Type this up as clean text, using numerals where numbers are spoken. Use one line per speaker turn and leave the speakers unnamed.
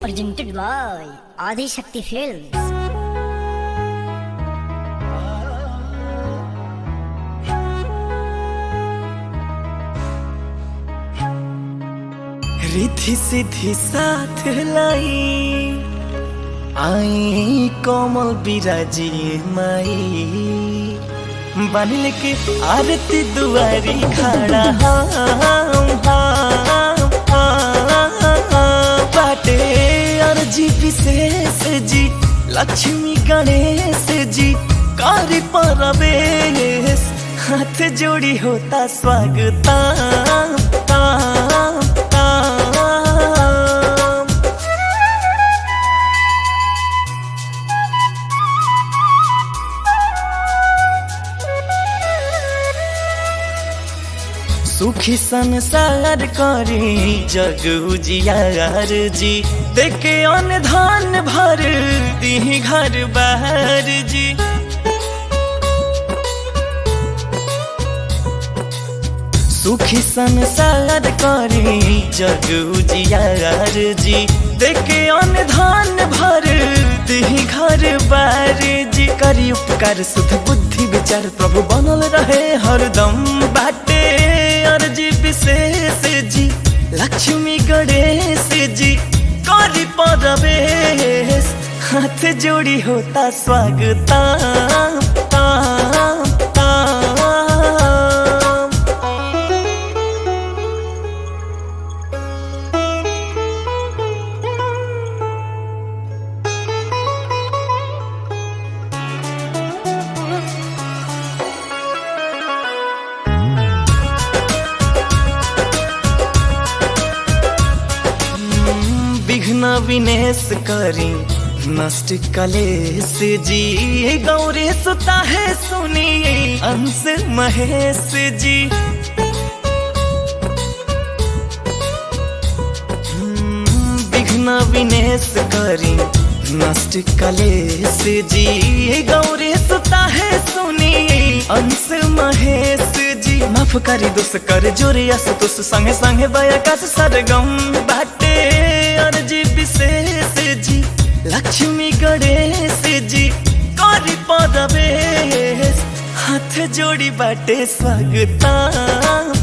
Presented by Adi Shakti Films.
Riddhi Siddhi साथ लाई आई कोमल बिराजी माई बनिल के आरती दुआरी खड़ा बाटे अर्जी विशेष जी लक्ष्मी गणेश जी कारी परवेश हाथ जोड़ी होता स्वागत सुखी संसार करी जग उजियार जी देखे अन्न धान भर दी घर बाहर जी सुखी संसार करी जग उजियार जी देखे अन्न धान भर दी घर बाहर जी करी उपकार सुध बुद्धि विचार प्रभु बनल रहे हरदम बाटे अर्जी विशेष जी लक्ष्मी गणेश जी करी परवेश हाथ जोड़ी होता स्वागत विघ्न विनेश करी नष्ट कलेश जी गौरी सुता है सुनी अंश महेश जी विघ्न विनेश करी नष्ट कलेश जी गौरी सुता है सुनी अंश महेश जी माफ करी दुस कर जोरी असुतुस संगे संगे बयाकाश सरगम बाटे अर्जी विशेष जी लक्ष्मी गणेश जी करी परवेश हाथ जोड़ी बाटे स्वागत